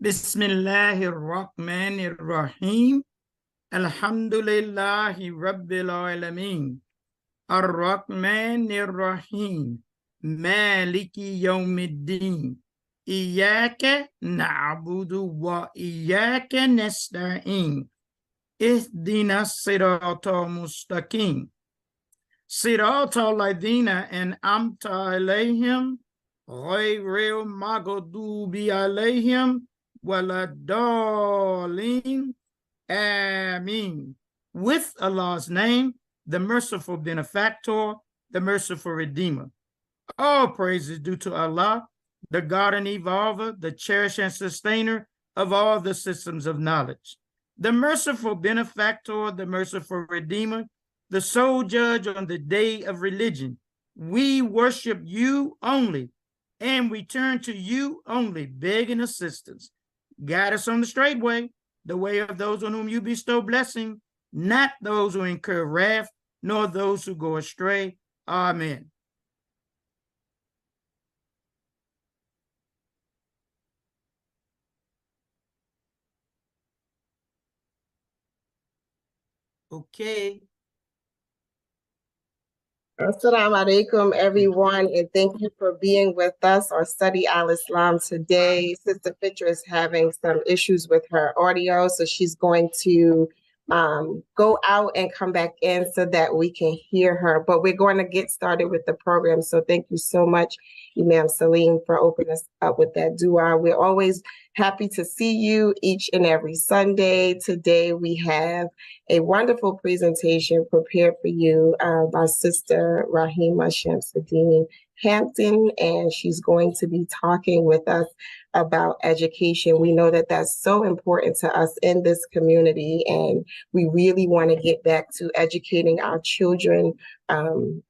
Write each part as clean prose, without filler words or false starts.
Bismillahir-Rahmanir-Rahim. Alhamdulillahi Rabbil Alameen. Ar-Rahmanir-Rahim. Maliki Yawmiddin. Iyaka na'budu wa iyaka nasta'in. Ihdina sirata mustaqim. Sirata ladina an'amta alayhim. Ghayril maghdubi alayhim. Waladdaleen. Ameen. With Allah's name, the merciful benefactor, the merciful redeemer. All praise is due to Allah, the God and evolver, the cherisher and sustainer of all the systems of knowledge. The merciful benefactor, the merciful redeemer, the sole judge on the day of religion. We worship you only, and we turn to you only, begging assistance. Guide us on the straight way, the way of those on whom you bestow blessing, not those who incur wrath, nor those who go astray. Amen. Okay. Assalamu alaikum, everyone, and thank you for being with us on Study Al-Islam today. Sister Fitrah is having some issues with her audio, so she's going to go out and come back in so that we can hear her. But we're going to get started with the program, so thank you so much, Imam Salim, for opening us up with that dua. We're always happy to see you each and every Sunday. Today we have a wonderful presentation prepared for you by Sister Raheemah Shamsid-Deen Hampton, and she's going to be talking with us about education. We know that that's so important to us in this community, and we really want to get back to educating our children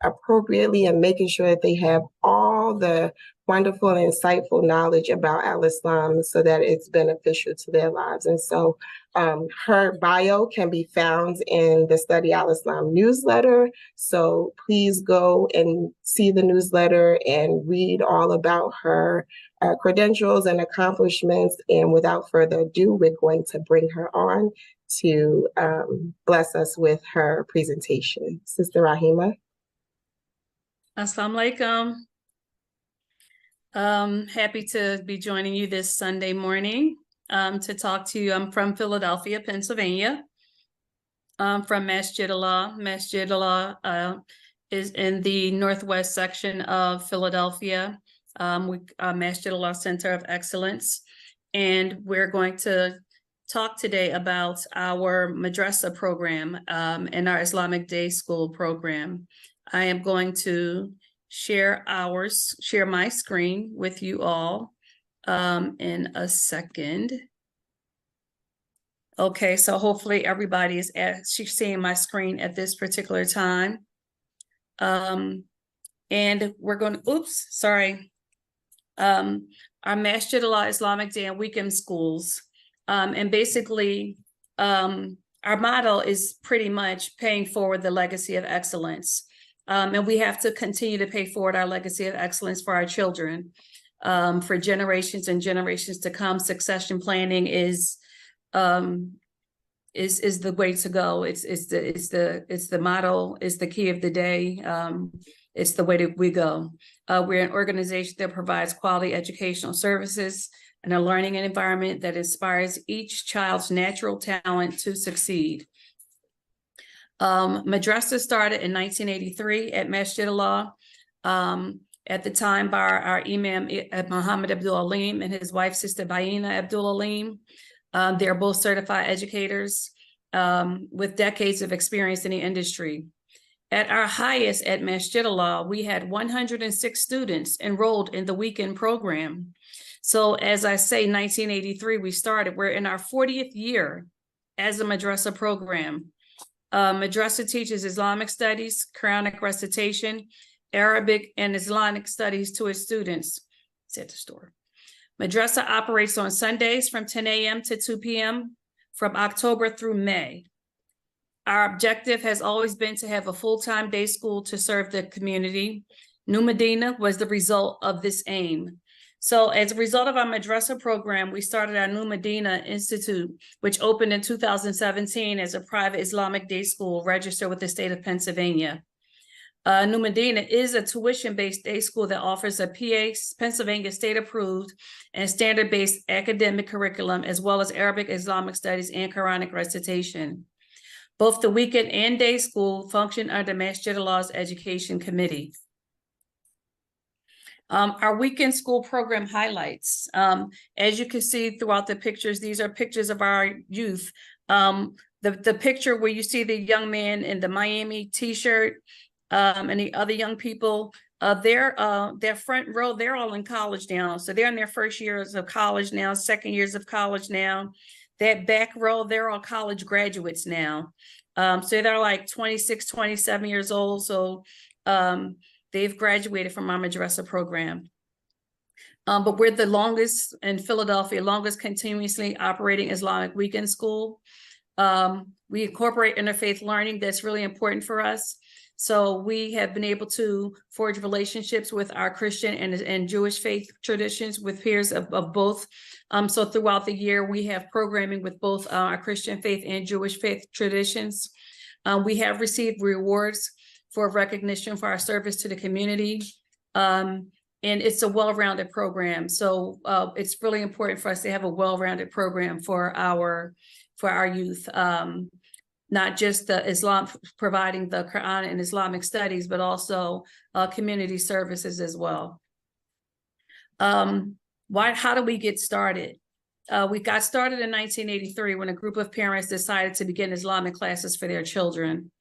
appropriately and making sure that they have all the wonderful and insightful knowledge about Al-Islam so that it's beneficial to their lives. And so her bio can be found in the Study Al-Islam newsletter. So please go and see the newsletter and read all about her credentials and accomplishments. And without further ado, we're going to bring her on to bless us with her presentation. Sister Raheemah. Assalamu alaikum. Happy to be joining you this Sunday morning to talk to you. I'm from Philadelphia, Pennsylvania. I'm from Masjidullah. Masjidullah is in the northwest section of Philadelphia. Masjidullah Center of Excellence. And we're going to talk today about our Madrasa program and our Islamic Day School program. I am going to share my screen with you all in a second. Okay, so hopefully everybody is seeing my screen at this particular time. And we're going to, our Masjidullah Islamic Day and Weekend Schools. And basically, our motto is pretty much paying forward the legacy of excellence. And we have to continue to pay forward our legacy of excellence for our children, for generations and generations to come. Succession planning is the way to go. It's the motto, it's the key of the day. It's the way that we go. We're an organization that provides quality educational services and a learning environment that inspires each child's natural talent to succeed. Madrasa started in 1983 at Masjidullah. At the time by our Imam Muhammad Abdul Alim and his wife, Sister Baina Abdul Alim. They're both certified educators with decades of experience in the industry. At our highest at Masjidullah, we had 106 students enrolled in the weekend program. So as I say, 1983, we started. We're in our 40th year as a Madrasa program. Madrasa teaches Islamic studies, Quranic recitation, Arabic, and Islamic studies to its students. It's at the store. Madrasa operates on Sundays from 10 a.m. to 2 p.m. from October through May. Our objective has always been to have a full-time day school to serve the community. New Medina was the result of this aim. So as a result of our Madrasa program, we started our New Medina Institute, which opened in 2017 as a private Islamic day school registered with the state of Pennsylvania. New Medina is a tuition-based day school that offers a Pennsylvania state-approved and standard-based academic curriculum, as well as Arabic, Islamic studies, and Quranic recitation. Both the weekend and day school function under Masjidullah's Education Committee. Our weekend school program highlights. As you can see throughout the pictures, these are pictures of our youth. The picture where you see the young man in the Miami t-shirt, and the other young people, their front row, they're all in college now. So they're in their first years of college now, second years of college now. That back row, they're all college graduates now. So they're like 26, 27 years old. So they've graduated from our Madrasa program. But we're the longest in Philadelphia, longest continuously operating Islamic weekend school. We incorporate interfaith learning. That's really important for us. So we have been able to forge relationships with our Christian and Jewish faith traditions with peers of both. So throughout the year, we have programming with both our Christian faith and Jewish faith traditions. We have received rewards for recognition for our service to the community. And it's a well-rounded program. So it's really important for us to have a well-rounded program for our youth. Not just the Islam, providing the Quran and Islamic studies, but also community services as well. How do we get started? We got started in 1983 when a group of parents decided to begin Islamic classes for their children.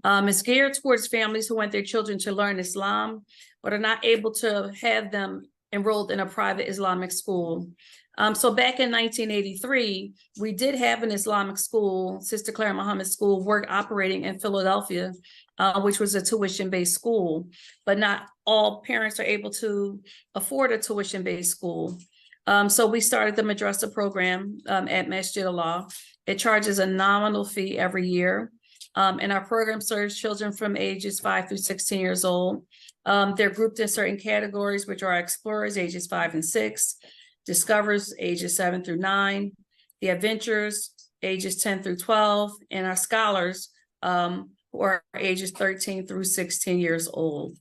It's geared towards families who want their children to learn Islam, but are not able to have them enrolled in a private Islamic school. So back in 1983, we did have an Islamic school, Sister Clara Muhammad School, operating in Philadelphia, which was a tuition-based school, but not all parents are able to afford a tuition-based school. So we started the Madrasa program at Masjidullah. It charges a nominal fee every year. And our program serves children from ages 5 through 16 years old. They're grouped in certain categories, which are explorers, ages 5 and 6, discoverers, ages 7 through 9, the adventurers, ages 10 through 12, and our scholars, who are ages 13 through 16 years old.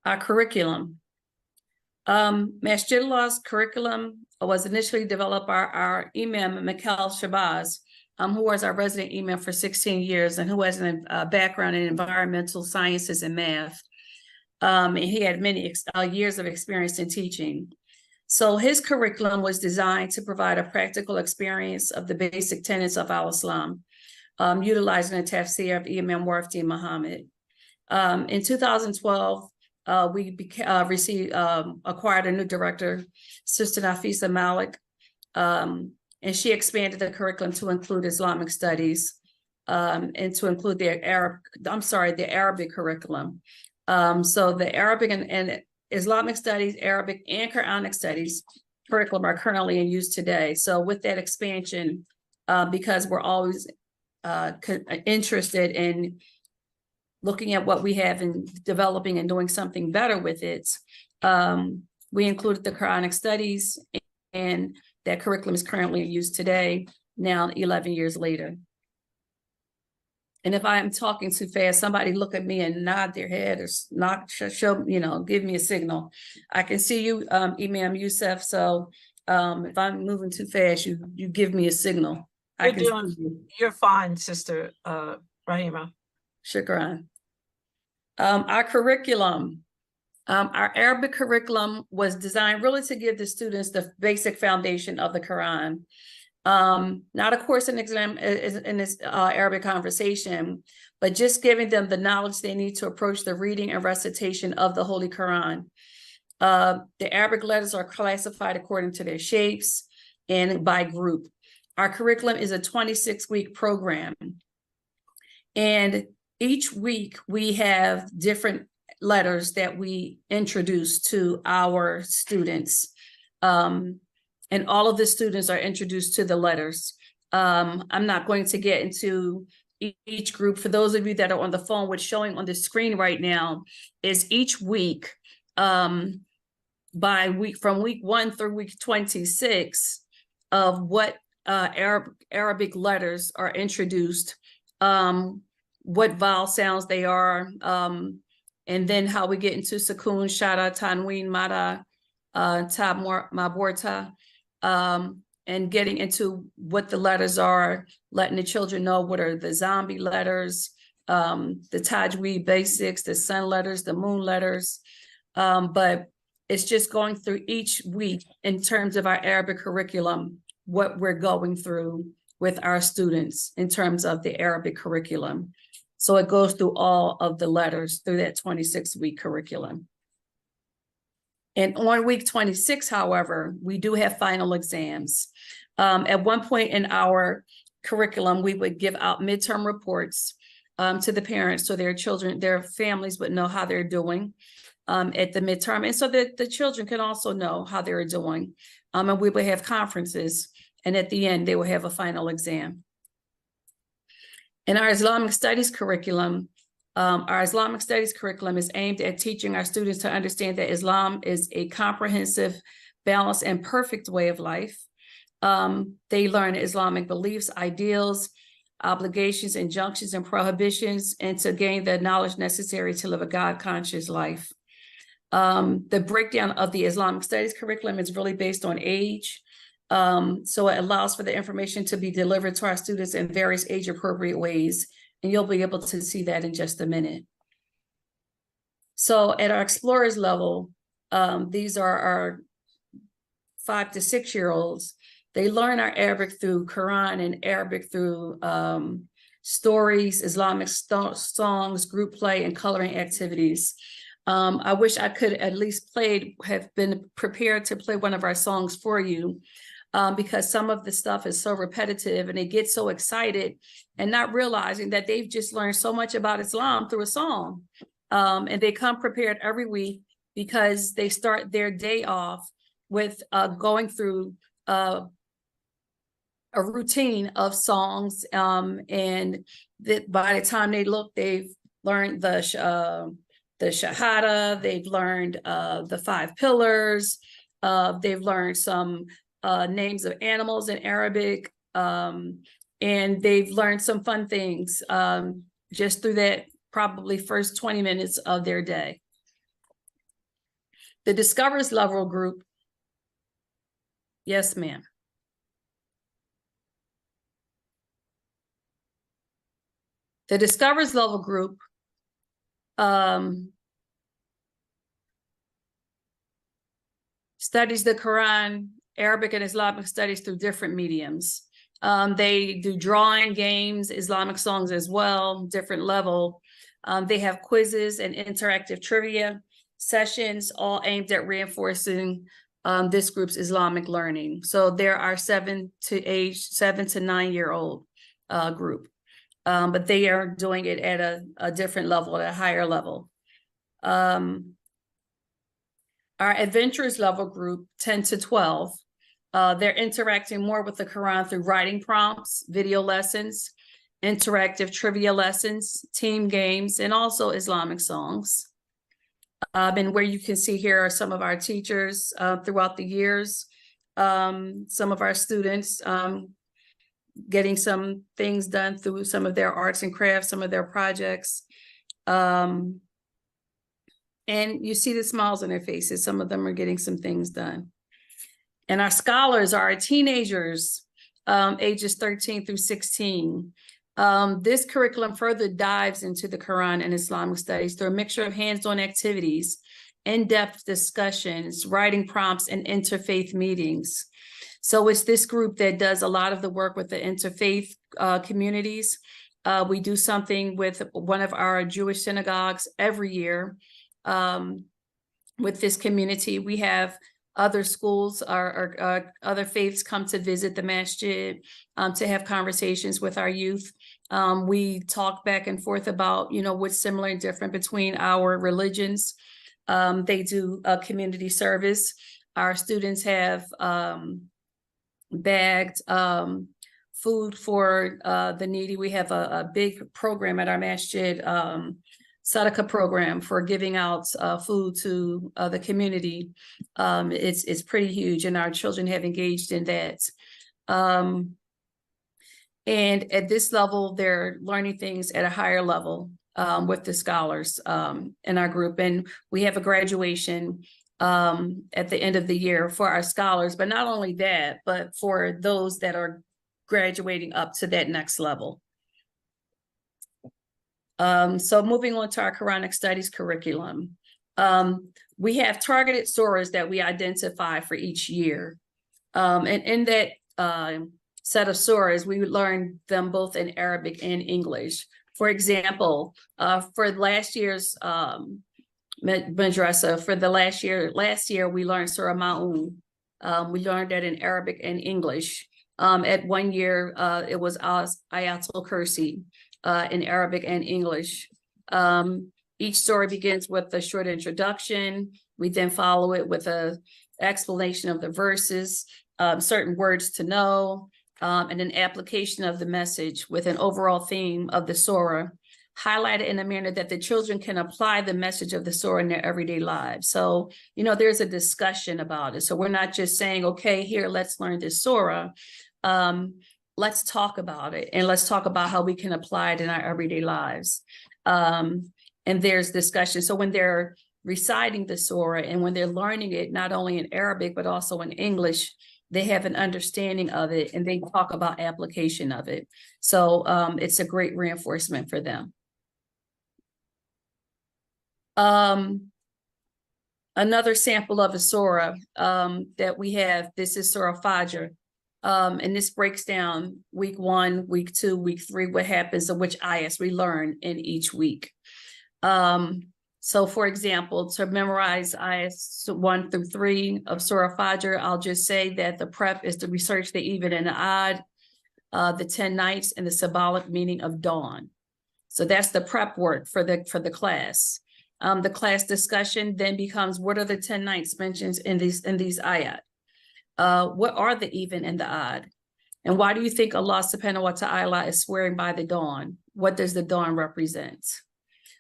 Our curriculum. Masjidullah's curriculum was initially developed by our Imam Mikhail Shabazz, who was our resident Imam for 16 years and who has a background in environmental sciences and math. And he had many years of experience in teaching. So his curriculum was designed to provide a practical experience of the basic tenets of al-Islam, utilizing the tafsir of Imam Warfdi Muhammad. In 2012, we acquired a new director, Sister Nafisa Malik, and she expanded the curriculum to include Islamic studies and to include the Arabic curriculum. So the Arabic and Islamic studies, Arabic and Quranic studies curriculum are currently in use today. So with that expansion, because we're always interested in looking at what we have and developing and doing something better with it, we included the Quranic studies, and that curriculum is currently in use today, now 11 years later. And if I am talking too fast, somebody look at me and nod their head or give me a signal. I can see you, Imam Youssef. So if I'm moving too fast, you give me a signal. You're fine, Sister Raheemah. Shukran. Our curriculum, our Arabic curriculum was designed really to give the students the basic foundation of the Quran. Not a course in this Arabic conversation, but just giving them the knowledge they need to approach the reading and recitation of the Holy Quran. The Arabic letters are classified according to their shapes and by group. Our curriculum is a 26-week program. And each week we have different letters that we introduce to our students. And all of the students are introduced to the letters. I'm not going to get into each group. For those of you that are on the phone, what's showing on the screen right now is each week from week 1 through week 26 of what Arabic letters are introduced, what vowel sounds they are, and then how we get into Sukun, Shada, Tanween, Mada, Ta, Maborta, and getting into what the letters are, letting the children know what are the zombie letters, the Tajweed basics, the sun letters, the moon letters. But it's just going through each week in terms of our Arabic curriculum, what we're going through with our students in terms of the Arabic curriculum. So it goes through all of the letters through that 26-week curriculum. And on week 26, however, we do have final exams. At one point in our curriculum, we would give out midterm reports to the parents so their children, their families would know how they're doing at the midterm. And so that the children can also know how they're doing. And we would have conferences. And at the end, they will have a final exam. In our Islamic studies curriculum is aimed at teaching our students to understand that Islam is a comprehensive, balanced, and perfect way of life. They learn Islamic beliefs, ideals, obligations, injunctions, and prohibitions, and to gain the knowledge necessary to live a God-conscious life. The breakdown of the Islamic studies curriculum is really based on age. So it allows for the information to be delivered to our students in various age-appropriate ways. And you'll be able to see that in just a minute. So at our explorers level, these are our 5 to 6 year olds. They learn our Arabic through Quran and Arabic through stories, Islamic songs, group play, and coloring activities. I wish I could at least have been prepared to play one of our songs for you. Because some of the stuff is so repetitive and they get so excited and not realizing that they've just learned so much about Islam through a song. And they come prepared every week because they start their day off with going through a routine of songs. And that by the time they look, they've learned the Shahada, they've learned the 5 pillars, they've learned some names of animals in Arabic, and they've learned some fun things just through that probably first 20 minutes of their day. The Discoverers level group, yes, ma'am. The Discoverers level group studies the Quran, Arabic and Islamic studies through different mediums. They do drawing, games, Islamic songs as well, different level. They have quizzes and interactive trivia sessions, all aimed at reinforcing this group's Islamic learning. So there are 7 to 9 year old group, but they are doing it at a different level, at a higher level. Our adventurers level group, 10 to 12, they're interacting more with the Quran through writing prompts, video lessons, interactive trivia lessons, team games, and also Islamic songs. And where you can see here are some of our teachers throughout the years, some of our students getting some things done through some of their arts and crafts, some of their projects. And you see the smiles on their faces. Some of them are getting some things done. And our scholars are our teenagers, ages 13 through 16. This curriculum further dives into the Quran and Islamic studies through a mixture of hands-on activities, in-depth discussions, writing prompts, and interfaith meetings. So it's this group that does a lot of the work with the interfaith communities. We do something with one of our Jewish synagogues every year. With this community, we have other schools or other faiths come to visit the masjid to have conversations with our youth. We talk back and forth about, what's similar and different between our religions. They do a community service. Our students have bagged food for the needy. We have a big program at our masjid Sadaqah program for giving out food to the community. It's pretty huge, and our children have engaged in that. And at this level, they're learning things at a higher level with the scholars in our group. And we have a graduation at the end of the year for our scholars, but not only that, but for those that are graduating up to that next level. So moving on to our Quranic studies curriculum. We have targeted surahs that we identify for each year. And in that set of surahs, we learn them both in Arabic and English. For example, for last year's Madrasa, for the last year we learned Surah Ma'un. We learned that in Arabic and English. At 1 year, it was Ayatul Kursi in Arabic and English. Each story begins with a short introduction. We then follow it with an explanation of the verses, certain words to know, and an application of the message with an overall theme of the surah, highlighted in a manner that the children can apply the message of the surah in their everyday lives. So, you know, there's a discussion about it. So we're not just saying, okay, here, let's learn this surah. Let's talk about it, and let's talk about how we can apply it in our everyday lives. And there's discussion. So when they're reciting the surah and when they're learning it, not only in Arabic, but also in English, they have an understanding of it and they talk about application of it. So it's a great reinforcement for them. Another sample of a surah that we have, this is Surah Fajr. And this breaks down week 1, week 2, week 3, what happens and which ayahs we learn in each week. So for example, to memorize ayahs 1 through 3 of Surah Fajr, I'll just say that the prep is to research the even and the odd, the 10 nights, and the symbolic meaning of dawn. So that's the prep work for the class. The class discussion then becomes, what are the 10 nights mentioned in these ayat? What are the even and the odd? And why do you think Allah subhanahu wa ta'ala is swearing by the dawn? What does the dawn represent?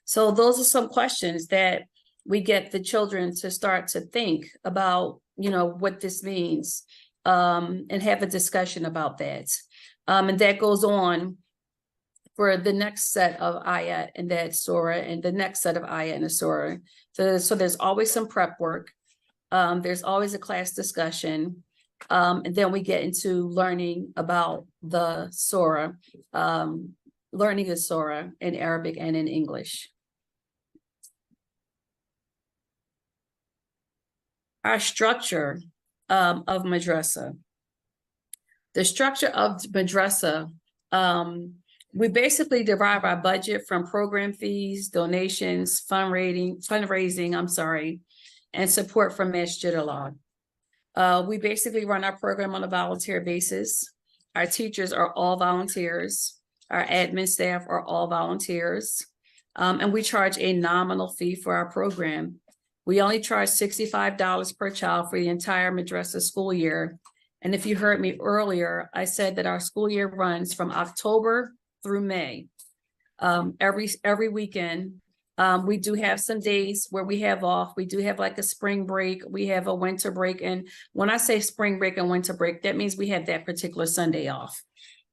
So those are some questions that we get the children to start to think about, you know, what this means, and have a discussion about that. And that goes on for the next set of ayat in that surah and the next set of ayat in the surah. So there's always some prep work. There's always a class discussion. And then we get into learning about the surah, learning the surah in Arabic and in English. Our structure of Madrasa. The structure of Madrasa, we basically derive our budget from program fees, donations, fundraising, and support from Masjidullah. We basically run our program on a volunteer basis. Our teachers are all volunteers. Our admin staff are all volunteers. And we charge a nominal fee for our program. We only charge $65 per child for the entire Madrasa school year. And if you heard me earlier, I said that our school year runs from October through May. Every weekend, we do have some days where we have off. We do have like a spring break. We have a winter break. And when I say spring break and winter break, that means we have that particular Sunday off.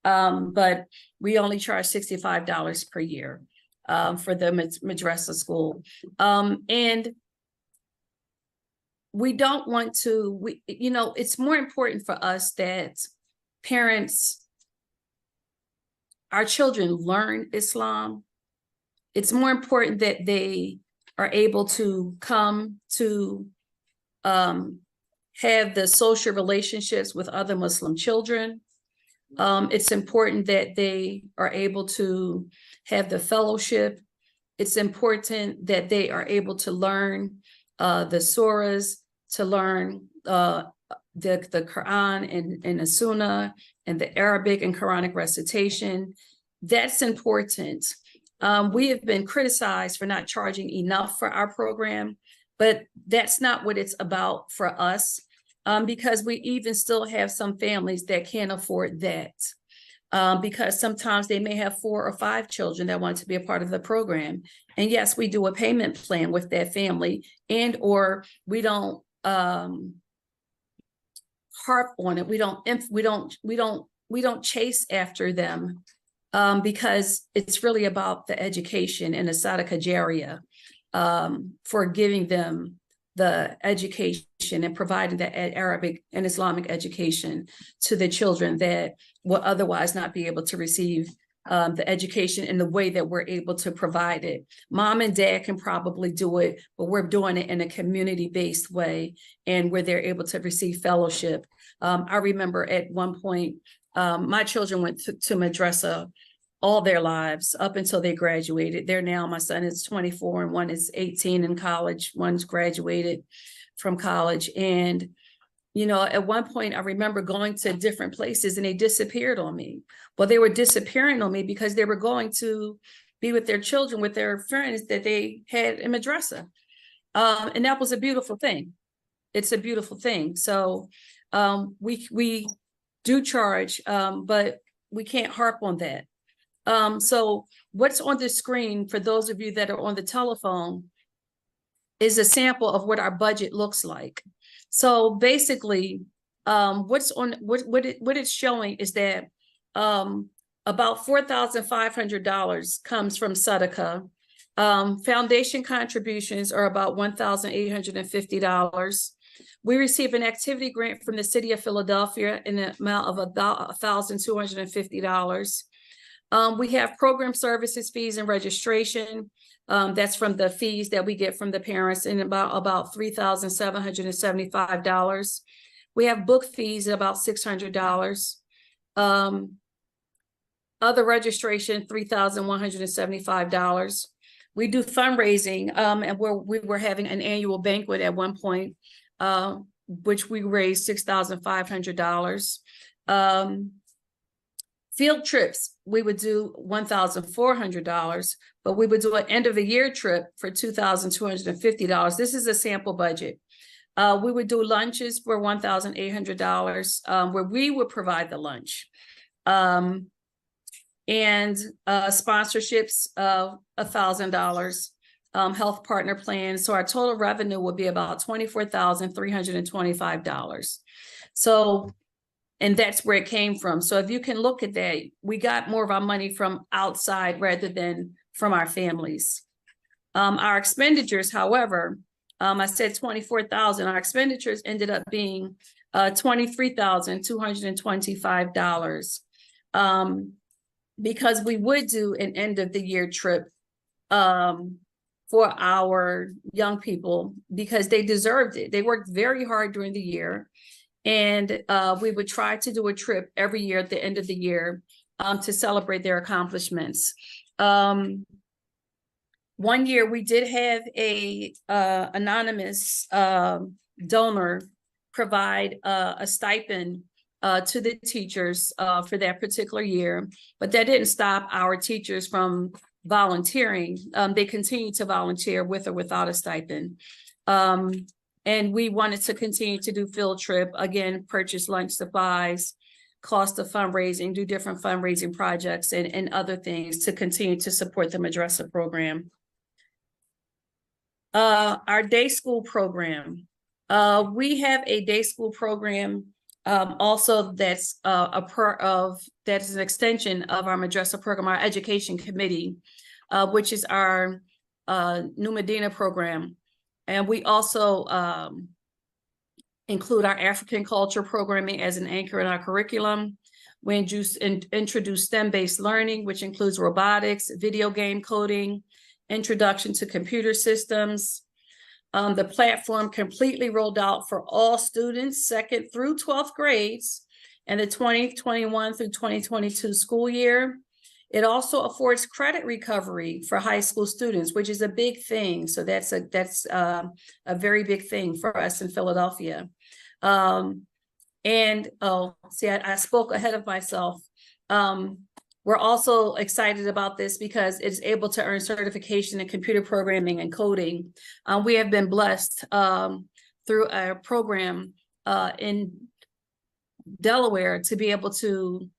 But we only charge $65 per year for the Madrasa school. And we don't want to, it's more important for us that parents, our children learn Islam. It's more important that they are able to come to have the social relationships with other Muslim children. It's important that they are able to have the fellowship. It's important that they are able to learn the surahs, to learn the Quran and the Sunnah and the Arabic and Quranic recitation. That's important. We have been criticized for not charging enough for our program, but that's not what it's about for us, because we even still have some families that can't afford that. because sometimes they may have 4 or 5 children that want to be a part of the program. And yes, we do a payment plan with that family, and or we don't harp on it. We don't chase after them, because it's really about the education and the Sadaqah Jariyah, for giving them the education and providing the Arabic and Islamic education to the children that will otherwise not be able to receive the education in the way that we're able to provide it. Mom and dad can probably do it, but we're doing it in a community-based way, and where they're able to receive fellowship. I remember at one point, my children went to Madrasa all their lives up until they graduated. They're now, my son is 24 and one is 18 in college. One's graduated from college. And, you know, at one point I remember going to different places and they disappeared on me. Well, they were disappearing on me because they were going to be with their children, with their friends that they had in Madrasa. And that was a beautiful thing. It's a beautiful thing. So we do charge, but we can't harp on that. So what's on the screen for those of you that are on the telephone is a sample of what our budget looks like. So basically, what it's showing is that about $4,500 comes from Sadaqah. Foundation contributions are about $1,850. We receive an activity grant from the city of Philadelphia in the amount of $1,250. We have program services, fees, and registration. That's from the fees that we get from the parents, in about $3,775. We have book fees at about $600. Other registration, $3,175. We do fundraising, and we were having an annual banquet at one point, which we raised $6,500. Field trips, we would do $1,400, but we would do an end of the year trip for $2,250. This is a sample budget. We would do lunches for $1,800, where we would provide the lunch. And sponsorships of $1,000, health partner plans. So our total revenue would be about $24,325. So, and that's where it came from. So if you can look at that, we got more of our money from outside rather than from our families. Our expenditures, however, I said 24,000. Our expenditures ended up being $23,225, because we would do an end of the year trip for our young people because they deserved it. They worked very hard during the year. And we would try to do a trip every year at the end of the year to celebrate their accomplishments. One year we did have a anonymous donor provide a stipend to the teachers for that particular year, but that didn't stop our teachers from volunteering. They continued to volunteer with or without a stipend. And we wanted to continue to do field trip, again, purchase lunch supplies, cost of fundraising, do different fundraising projects and other things to continue to support the Madrasa program. Our day school program. We have a day school program also that's that's an extension of our Madrasa program, our education committee, which is our New Medina program. And we also include our African culture programming as an anchor in our curriculum. We introduce STEM-based learning, which includes robotics, video game coding, introduction to computer systems. The platform completely rolled out for all students, 2nd through 12th grades, in the 2021 through 2022 school year. It also affords credit recovery for high school students, which is a big thing. So that's a very big thing for us in Philadelphia. I spoke ahead of myself. We're also excited about this because it's able to earn certification in computer programming and coding. We have been blessed through a program in Delaware to be able to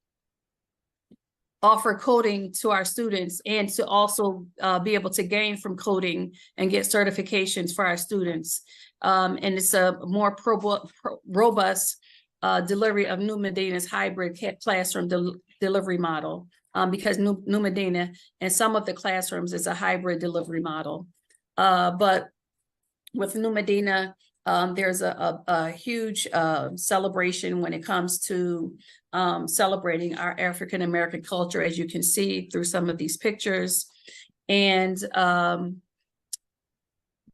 offer coding to our students and to also be able to gain from coding and get certifications for our students. And it's a more robust delivery of New Medina's hybrid classroom delivery model, because New Medina and some of the classrooms is a hybrid delivery model. But with New Medina, there's a huge celebration when it comes to celebrating our African American culture, as you can see through some of these pictures. And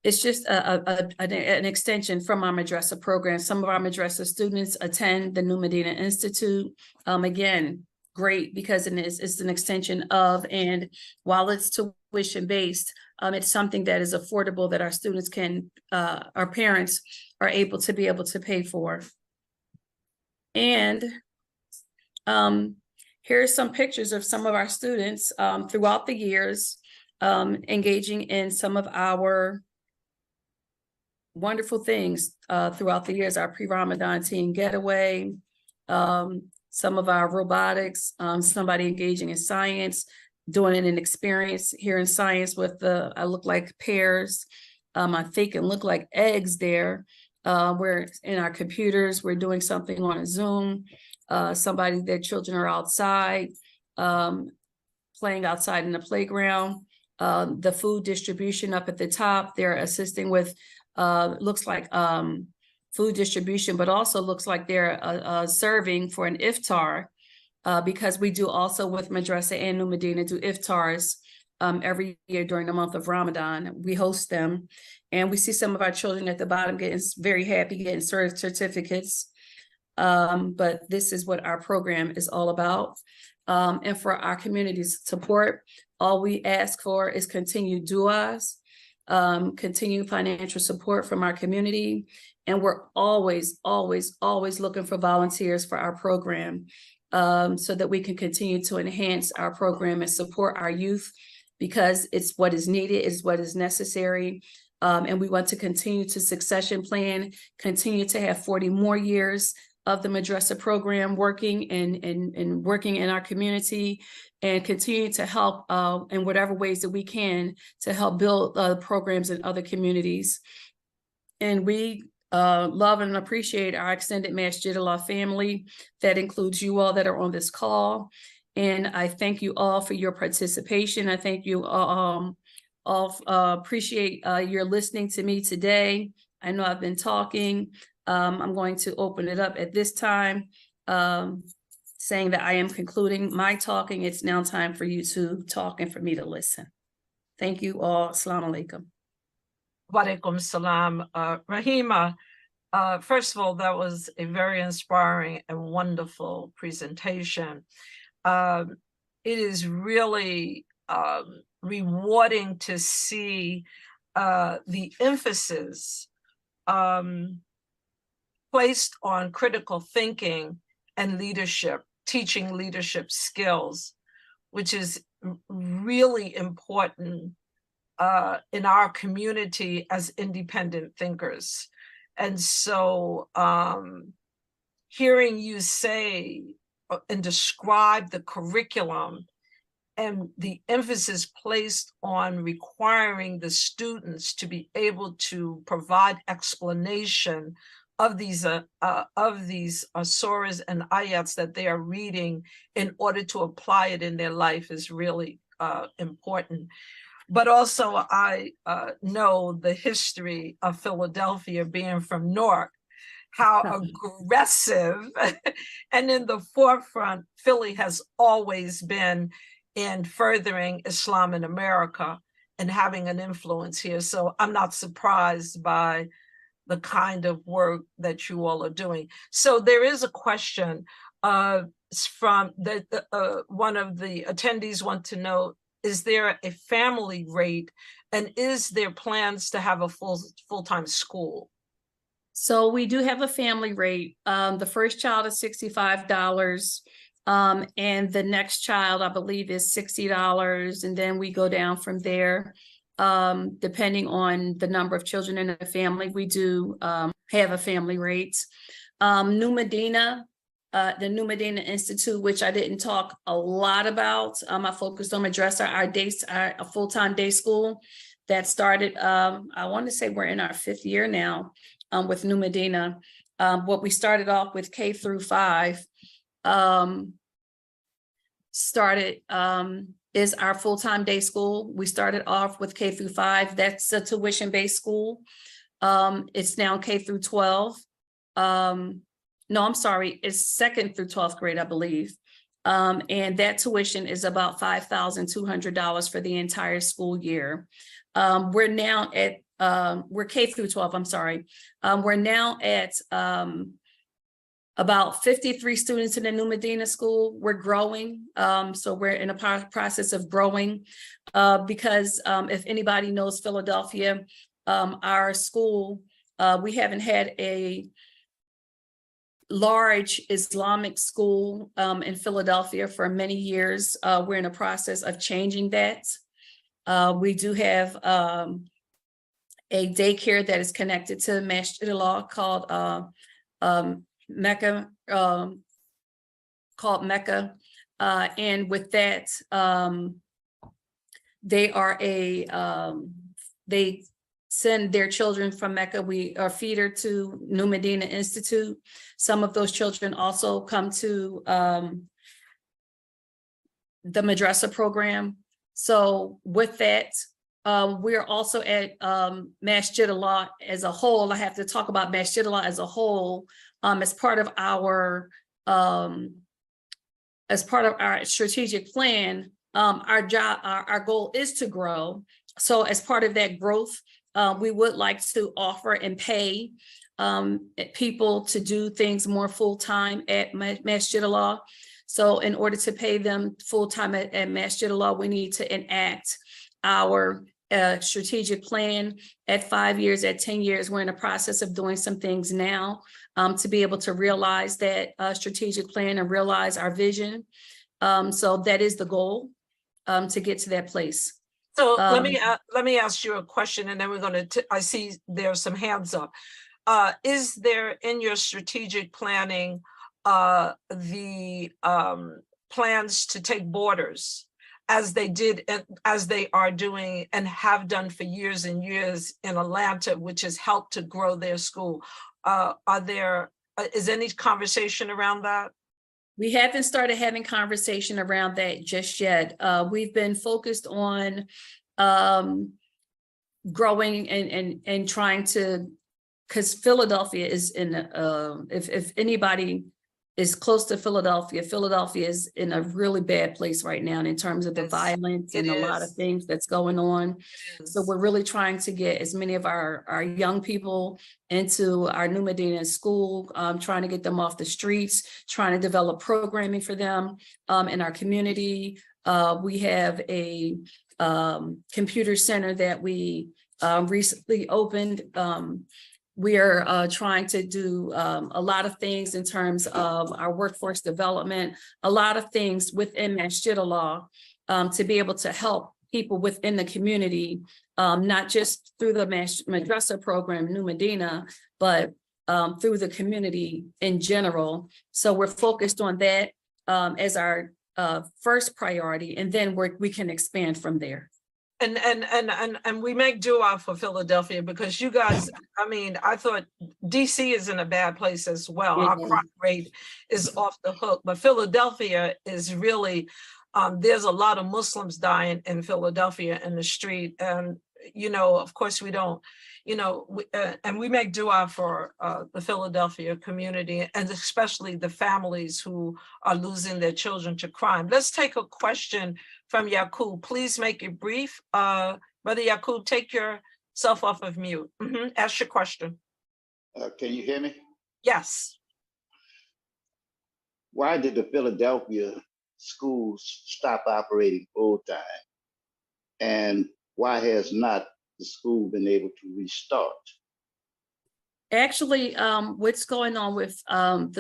it's just an extension from our Madrasa program. Some of our Madrasa students attend the New Medina Institute. Again, great, because it's an extension of, and while it's tuition-based, it's something that is affordable that our students can, our parents are able to pay for. And here's some pictures of some of our students throughout the years, engaging in some of our wonderful things throughout the years, our pre-Ramadan teen getaway, some of our robotics, somebody engaging in science, doing an experience here in science with I look like pears, I think and look like eggs there. We're in our computers, we're doing something on a Zoom, somebody, their children are outside, playing outside in the playground. The food distribution up at the top, they're assisting with, looks like food distribution, but also looks like they're serving for an iftar, because we do also with Madrasa and New Medina do iftars every year during the month of Ramadan. We host them, and we see some of our children at the bottom getting very happy, getting certificates. But this is what our program is all about. And for our community's support, all we ask for is continued du'as, continued financial support from our community. And we're always, always, always looking for volunteers for our program, so that we can continue to enhance our program and support our youth, because it's what is needed, is what is necessary. And we want to continue to succession plan, continue to have 40 more years of the Madrasa program working and working in our community, and continue to help in whatever ways that we can to help build programs in other communities. And we love and appreciate our extended Masjidullah family. That includes you all that are on this call. And I thank you all for your participation. I thank you all, appreciate your listening to me today. I know I've been talking. I'm going to open it up at this time, saying that I am concluding my talking. It's now time for you to talk and for me to listen. Thank you all. Assalamu alaikum. Walaikum salam. Raheemah, first of all, that was a very inspiring and wonderful presentation. It is really rewarding to see the emphasis placed on critical thinking and leadership, teaching leadership skills, which is really important in our community as independent thinkers. And so hearing you say and describe the curriculum and the emphasis placed on requiring the students to be able to provide explanation of these surahs and ayats that they are reading in order to apply it in their life is really important. But also I know the history of Philadelphia, being from Newark, how aggressive and in the forefront Philly has always been in furthering Islam in America and having an influence here. So I'm not surprised by the kind of work that you all are doing. So there is a question from one of the attendees want to know, is there a family rate, and is there plans to have a full-time school? So we do have a family rate. The first child is $65, and the next child, I believe, is $60, and then we go down from there. Depending on the number of children in the family, we do have a family rate. New Medina the New Medina Institute, which I didn't talk a lot about. I focused on Madrasa, our full-time day school that started, I want to say we're in our 5th year now with New Medina. What we started off with K through 5 is our full-time day school. We started off with K through 5. That's a tuition-based school. It's now K through 12. No, I'm sorry, it's 2nd through 12th grade, I believe. And that tuition is about $5,200 for the entire school year. We're now at, we're K through 12, I'm sorry. We're now at about 53 students in the New Medina school. We're growing, so we're in a process of growing because if anybody knows Philadelphia, our school, we haven't had a large Islamic school in Philadelphia for many years. We're in a process of changing that. We do have a daycare that is connected to Masjidullah called Mecca, and with that, they send their children from Mecca. We are feeder to New Medina Institute. Some of those children also come to the Madrasa program. So with that, we're also at Masjidullah as a whole. I have to talk about Masjidullah as a whole as part of our strategic plan. Our goal is to grow. So as part of that growth, we would like to offer and pay people to do things more full-time at Masjidullah. So in order to pay them full-time at Masjidullah, we need to enact our strategic plan at 5 years, at 10 years. We're in the process of doing some things now to be able to realize that strategic plan and realize our vision. So that is the goal, to get to that place. So let me ask you a question, and then we're going to, I see there are some hands up. Is there in your strategic planning the plans to take boarders as they did, as they are doing and have done for years and years in Atlanta, which has helped to grow their school? Is any conversation around that? We haven't started having conversation around that just yet. We've been focused on growing and trying to, because Philadelphia is in, if anybody is close to Philadelphia, Philadelphia is in a really bad place right now in terms of the violence and a lot of things that's going on. So we're really trying to get as many of our young people into our New Medina school, trying to get them off the streets, trying to develop programming for them in our community. We have a computer center that we recently opened. We are trying to do a lot of things in terms of our workforce development, a lot of things within Masjidullah to be able to help people within the community, not just through the Madrasa program, New Medina, but through the community in general. So we're focused on that as our first priority, and then we can expand from there. And we make dua for Philadelphia, because you guys, I mean, I thought DC is in a bad place as well. Our crime rate is off the hook, but Philadelphia is really, there's a lot of Muslims dying in Philadelphia in the street. And, you know, of course we don't, you know, and we make dua for the Philadelphia community, and especially the families who are losing their children to crime. Let's take a question from Yaqub. Please make it brief. Brother Yaqub, take yourself off of mute. Ask your question. Can you hear me? Yes. Why did the Philadelphia schools stop operating full time? And why has not the school been able to restart? Actually, what's going on with the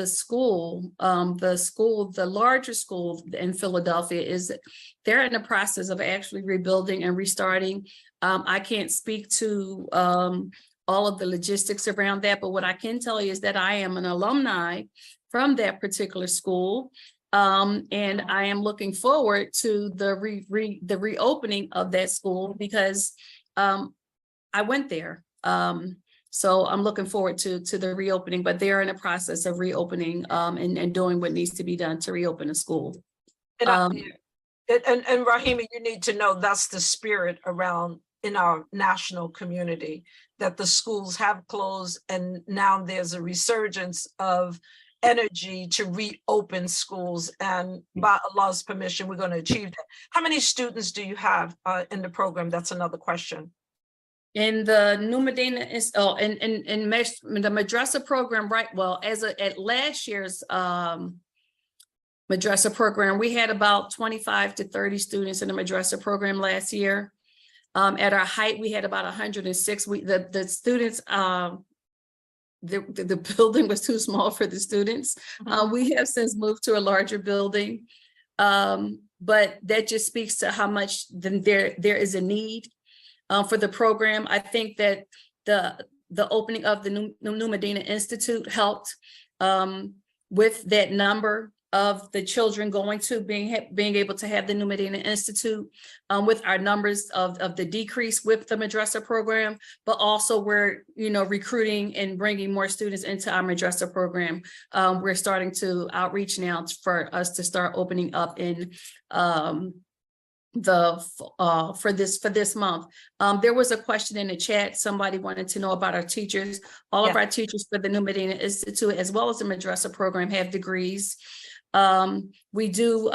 larger school in Philadelphia is that they're in the process of actually rebuilding and restarting. I can't speak to all of the logistics around that, but what I can tell you is that I am an alumni from that particular school. And I am looking forward to the reopening of that school because I went there. So I'm looking forward to the reopening, but they're in a process of reopening and doing what needs to be done to reopen the school. And Raheemah, you need to know that's the spirit around in our national community, that the schools have closed and now there's a resurgence of energy to reopen schools, and by Allah's permission, we're going to achieve that. How many students do you have in the program? That's another question. In the New Medina is in the Madrasa program, right? Well, at last year's Madrasa program, we had about 25 to 30 students in the Madrasa program last year. At our height, we had about 106. The students, the building was too small for the students. We have since moved to a larger building, but that just speaks to how much there is a need for the program. I think that the opening of the New Medina Institute helped with that number of the children going to being able to have the New Medina Institute, with our numbers of the decrease with the Madrasa program, but also we're recruiting and bringing more students into our Madrasa program. We're starting to outreach now for us to start opening up in for this month. There was a question in the chat. Somebody wanted to know about our teachers. All of our teachers for the New Medina Institute, as well as the Madrasa program, have degrees. We do,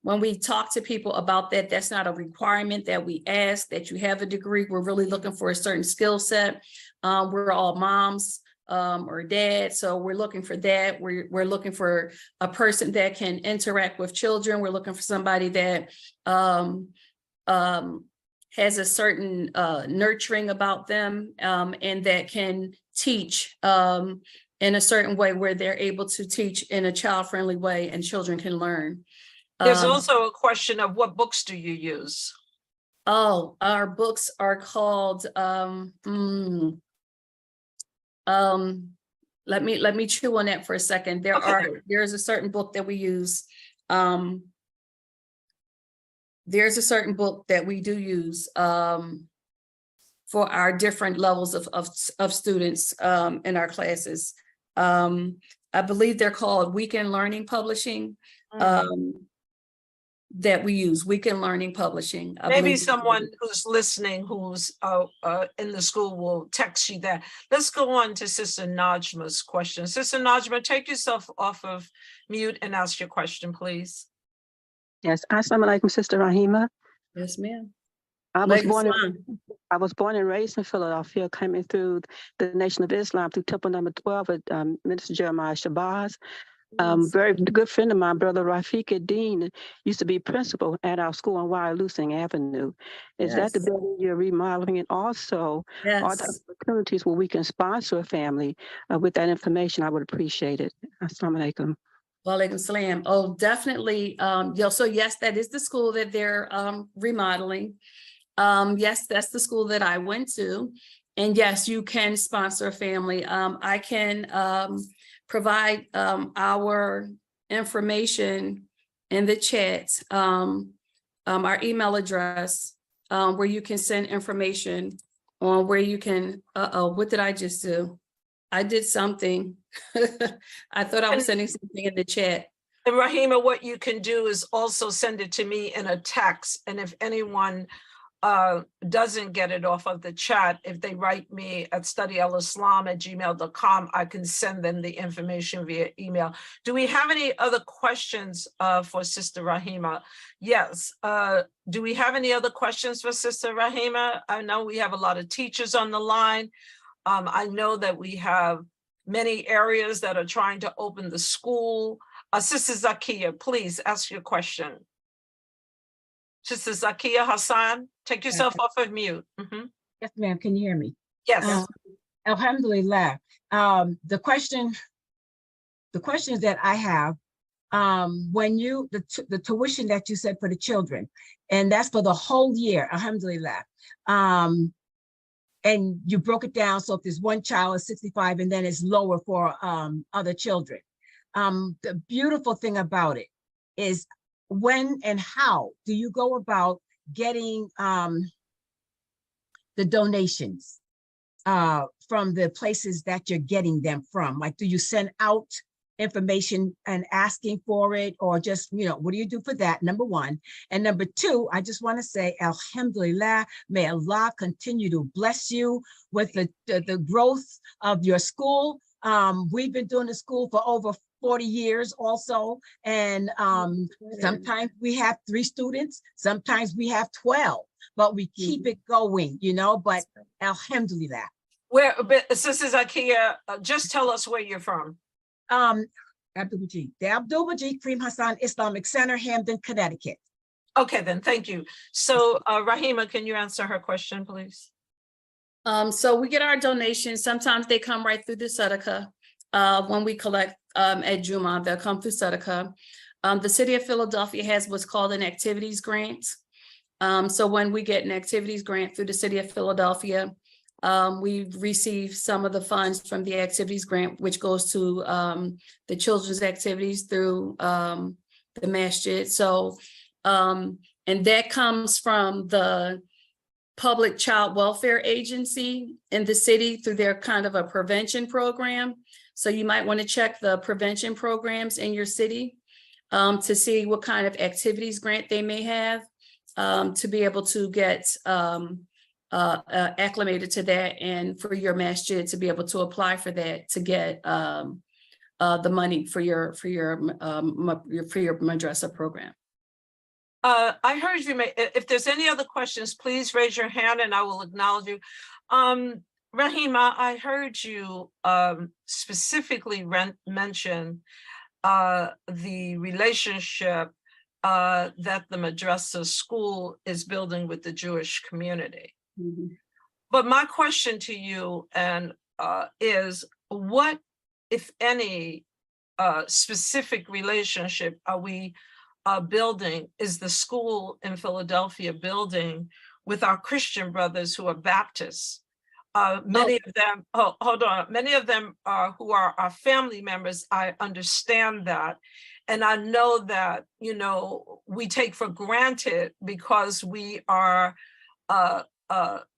when we talk to people about that, that's not a requirement that we ask that you have a degree. We're really looking for a certain skill set. We're all moms or dads, so we're looking for that. We're looking for a person that can interact with children. We're looking for somebody that has a certain nurturing about them, and that can teach in a certain way where they're able to teach in a child-friendly way and children can learn. There's also a question of what books do you use? Oh, our books are called, let me chew on that for a second. There's a certain book that we use. There's a certain book that we do use for our different levels of students in our classes. I believe they're called Weekend Learning Publishing, that we use, Weekend Learning Publishing. Maybe someone who's listening, who's in the school, will text you that. Let's go on to Sister Najma's question. Sister Najma, take yourself off of mute and ask your question, please. Yes, Assalamu alaikum, Sister Raheemah. Yes, ma'am. I was born and raised in Philadelphia, coming through the Nation of Islam through Temple number 12 with Minister Jeremiah Shabazz. Very good friend of mine, Brother Shamsid-Deen, used to be principal at our school on Wyalusing Avenue. Is that the building you're remodeling? And also, are there opportunities where we can sponsor a family? With that information, I would appreciate it. Assalamu alaikum. Walaikum salam. Oh, definitely. So yes, that is the school that they're remodeling. Yes, that's the school that I went to. And yes, you can sponsor a family. I can provide our information in the chat, our email address, where you can send information on where you can, what did I just do? I did something. I thought I was sending something in the chat. And Raheemah, what you can do is also send it to me in a text. And if anyone doesn't get it off of the chat, if they write me at studyalislam@gmail.com, I can send them the information via email. Do we have any other questions for Sister Raheemah? Yes. Do we have any other questions for Sister Raheemah? I know we have a lot of teachers on the line. I know that we have many areas that are trying to open the school. Sister Zakia, please ask your question. Sister Zakia Hassan, take yourself off of mute. Yes, ma'am. Can you hear me? Yes. Alhamdulillah. The questions that I have, when the tuition that you said for the children, and that's for the whole year, alhamdulillah. And you broke it down, so if there's one child is 65 and then it's lower for other children. the beautiful thing about it is when and how do you go about getting the donations from the places that you're getting them from? Like, do you send out information and asking for it, or just, what do you do for that? Number one. And number two, I just want to say, alhamdulillah, may Allah continue to bless you with the growth of your school. We've been doing the school for over 40 years also. And sometimes we have 3 students, sometimes we have 12, but we keep it going, but alhamdulillah. Sister Zakia, just tell us where you're from. Abdul-Majid, the Abdul-Majid Kareem Hassan Islamic Center, Hamden, Connecticut. Okay, then, thank you. So Raheemah, can you answer her question, please? So we get our donations. Sometimes they come right through the Sadaqah. When we collect at Juma, they'll come through Sadaqah. The city of Philadelphia has what's called an activities grant. So when we get an activities grant through the city of Philadelphia, we receive some of the funds from the activities grant, which goes to the children's activities through the masjid. So, and that comes from the Public Child Welfare Agency in the city through their kind of a prevention program. So you might want to check the prevention programs in your city to see what kind of activities grant they may have to be able to get acclimated to that, and for your masjid to be able to apply for that to get the money for your madrasa program. I heard you. If there's any other questions, please raise your hand and I will acknowledge you. Raheemah, I heard you specifically mention the relationship that the Madrasa school is building with the Jewish community. Mm-hmm. But my question to you is, what, if any, specific relationship are we building, is the school in Philadelphia building with our Christian brothers who are Baptists? Many of them, many of them who are our family members, I understand that. And I know that, we take for granted because we are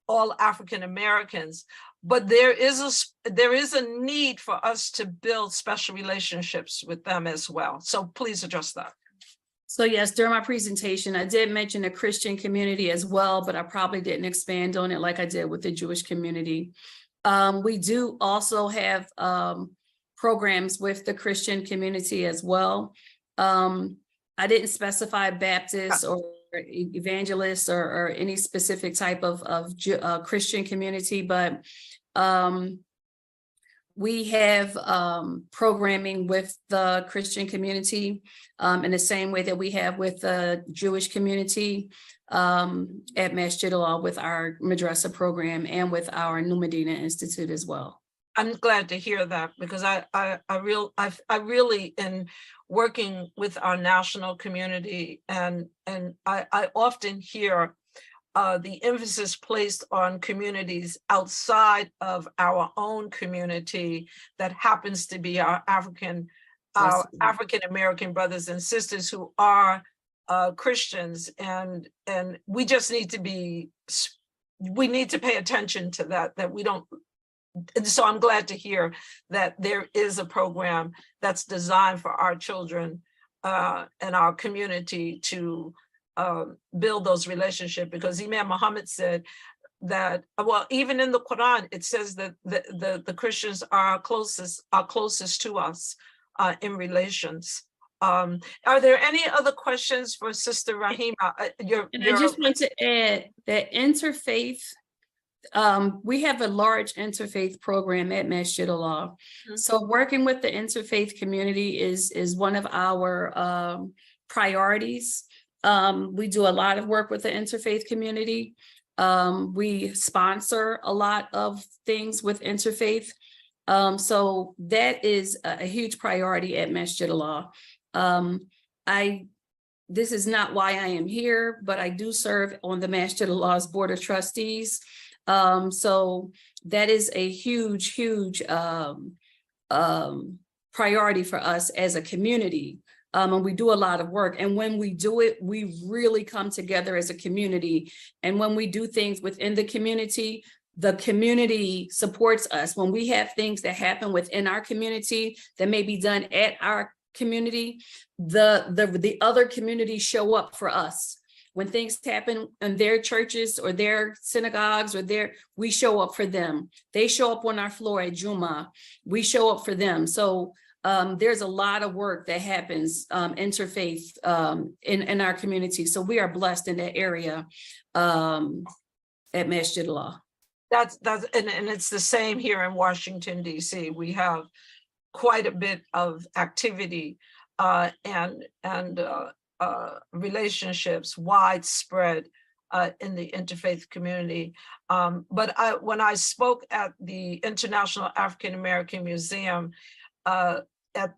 all African Americans, but there is a need for us to build special relationships with them as well. So please address that. So yes, during my presentation, I did mention the Christian community as well, but I probably didn't expand on it like I did with the Jewish community. We do also have programs with the Christian community as well. I didn't specify Baptist or evangelists or any specific type of Christian community, but we have programming with the Christian community in the same way that we have with the Jewish community at Masjidullah with our Madrasa program and with our New Medina Institute as well. I'm glad to hear that, because I really, in working with our national community, and I often hear the emphasis placed on communities outside of our own community that happens to be our African American brothers and sisters who are Christians, and we just need to pay attention to that we don't. And so I'm glad to hear that there is a program that's designed for our children and our community to build those relationships, because Imam Muhammad said that, well, even in the Quran, it says that the Christians are closest to us in relations. Are there any other questions for Sister Raheemah? I just want to add that interfaith, we have a large interfaith program at Masjidullah. Mm-hmm. So working with the interfaith community is one of our priorities. We do a lot of work with the interfaith community. We sponsor a lot of things with interfaith. So that is a huge priority at Masjidullah. This is not why I am here, but I do serve on the Masjidullah's Board of Trustees. So that is a huge priority for us as a community. And we do a lot of work. And when we do it, we really come together as a community. And when we do things within the community supports us. When we have things that happen within our community that may be done at our community, the other communities show up for us. When things happen in their churches or their synagogues or we show up for them. They show up on our floor at Juma. We show up for them. So there's a lot of work that happens interfaith in our community. So we are blessed in that area at Masjidullah. And it's the same here in Washington, D.C. We have quite a bit of activity and relationships widespread in the interfaith community. But when I spoke at the International African American Museum at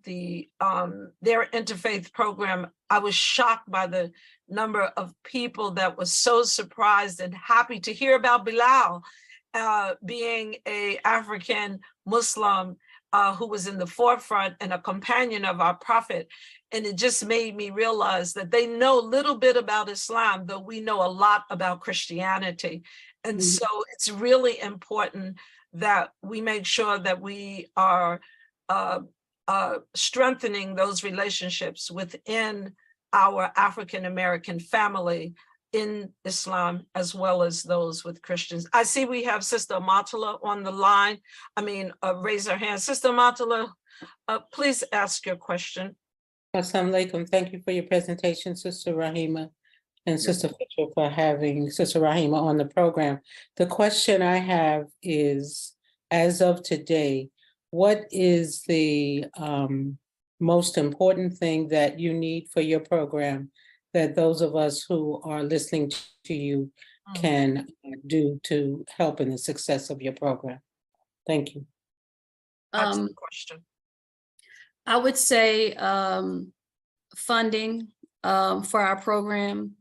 their interfaith program, I was shocked by the number of people that was so surprised and happy to hear about Bilal being an African Muslim who was in the forefront and a companion of our prophet. And it just made me realize that they know a little bit about Islam, though we know a lot about Christianity. And so it's really important that we make sure that we are strengthening those relationships within our African-American family in Islam, as well as those with Christians. I see we have Sister Matala on the line. Raise her hand. Sister Matala, please ask your question. Assalamu alaikum. Thank you for your presentation, Sister Raheemah, and Sister Fitrah for having Sister Raheemah on the program. The question I have is, as of today, what is the most important thing that you need for your program that those of us who are listening to you can do to help in the success of your program? Thank you. Excellent question. I would say funding for our program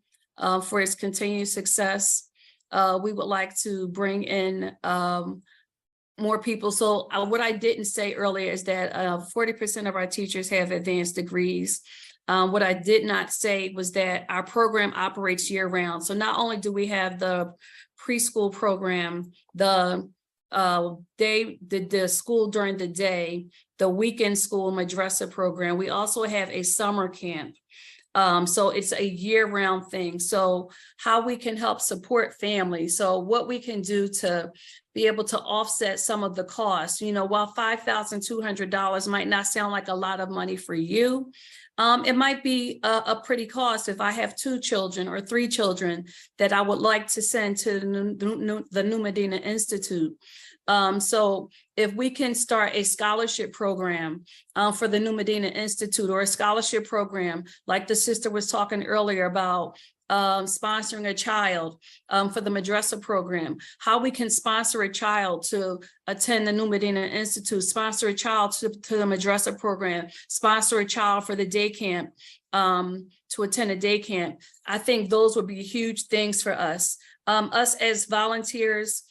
for its continued success. We would like to bring in more people. So what I didn't say earlier is that 40% of our teachers have advanced degrees. What I did not say was that our program operates year round. So not only do we have the preschool program, the school during the day, the weekend school Madrasa program, we also have a summer camp. So it's a year-round thing. So how we can help support families. So what we can do to be able to offset some of the costs, while $5,200 might not sound like a lot of money for you, it might be a pretty cost if I have 2 children or 3 children that I would like to send to the New Medina Institute. So if we can start a scholarship program for the New Medina Institute, or a scholarship program like the sister was talking earlier about sponsoring a child for the Madrasa program, how we can sponsor a child to attend the New Medina Institute, sponsor a child to the Madrasa program, sponsor a child for the day camp, to attend a day camp. I think those would be huge things for us. Us as volunteers,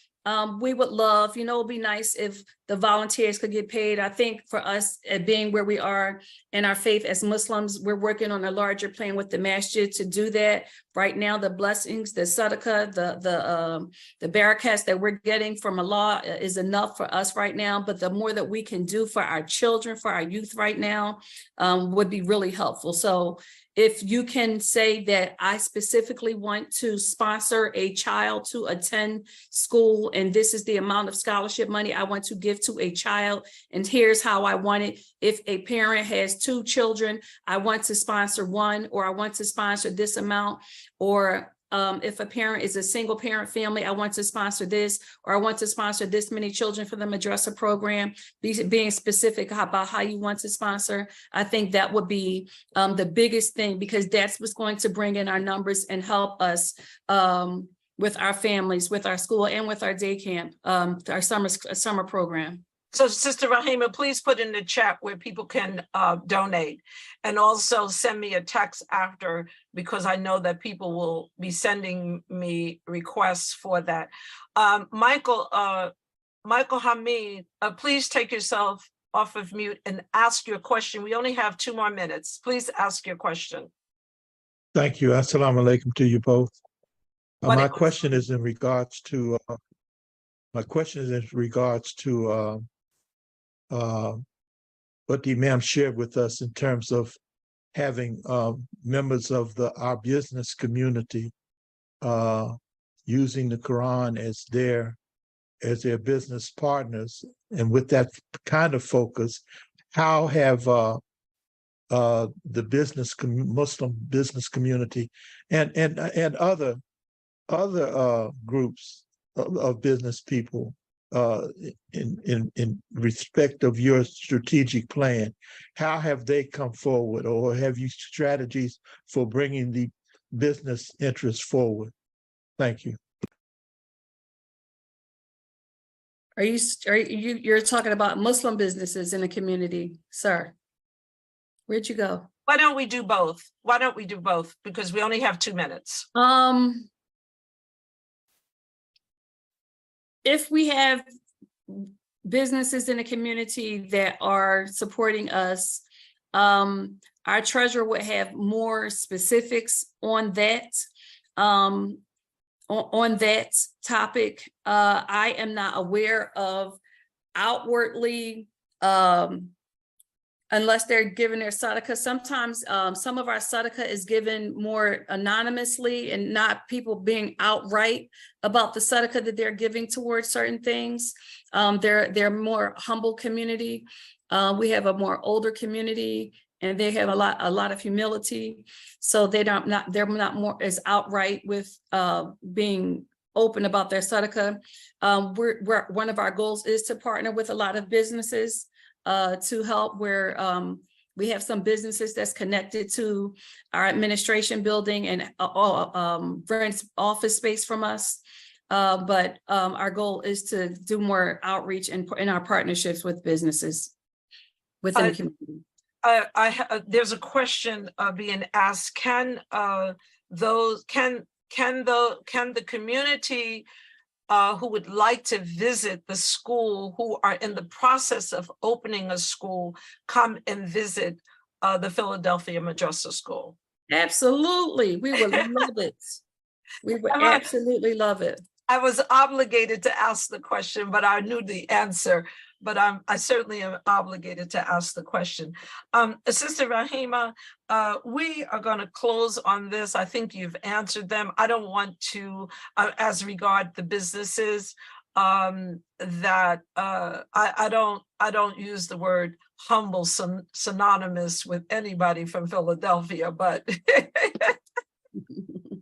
we would love, it would be nice if the volunteers could get paid. I think for us, being where we are in our faith as Muslims, we're working on a larger plan with the masjid to do that. Right now, the blessings, the sadaqah, the barakahs that we're getting from Allah is enough for us right now. But the more that we can do for our children, for our youth right now, would be really helpful. So if you can say that I specifically want to sponsor a child to attend school, and this is the amount of scholarship money I want to give to a child, and here's how I want it. If a parent has 2 children, I want to sponsor 1, or I want to sponsor this amount, or if a parent is a single parent family, I want to sponsor this, or I want to sponsor this many children for the Madrasa program. Being specific about how you want to sponsor, I think that would be the biggest thing, because that's what's going to bring in our numbers and help us with our families, with our school, and with our day camp, our summer program. So Sister Raheemah, please put in the chat where people can donate, and also send me a text after, because I know that people will be sending me requests for that. Michael Hamid, please take yourself off of mute and ask your question. We only have 2 more minutes. Please ask your question. Thank you. Assalamu alaikum to you both. My question is in regards to what the Imam shared with us in terms of having members of our business community using the Quran as their business partners. And with that kind of focus, how have the Muslim business community and other groups of business people in respect of your strategic plan, how have they come forward, or have you strategies for bringing the business interests forward? Thank you. You're talking about Muslim businesses in the community, sir? Where'd you go? Why don't we do both? Why don't we do both? Because we only have 2 minutes. If we have businesses in the community that are supporting us, our treasurer would have more specifics on that. On that topic, I am not aware of outwardly, unless they're giving their sadaqah. Sometimes some of our sadaqah is given more anonymously and not people being outright about the sadaqah that they're giving towards certain things. They're more humble community. We have a more older community, and they have a lot of humility. So they're not more as outright with being open about their sadaqah. One of our goals is to partner with a lot of businesses to help, where we have some businesses that's connected to our administration building and rents office space from us. But our goal is to do more outreach in our partnerships with businesses within the community. There's a question being asked. Can the community who would like to visit the school, who are in the process of opening a school, come and visit the Philadelphia Madrasa School? Absolutely. We would love it. We would absolutely love it. I was obligated to ask the question, but I knew the answer. But I certainly am obligated to ask the question. Sister Raheemah, we are going to close on this. I think you've answered them. I don't want to, as regard the businesses, that I don't use the word humble synonymous with anybody from Philadelphia, but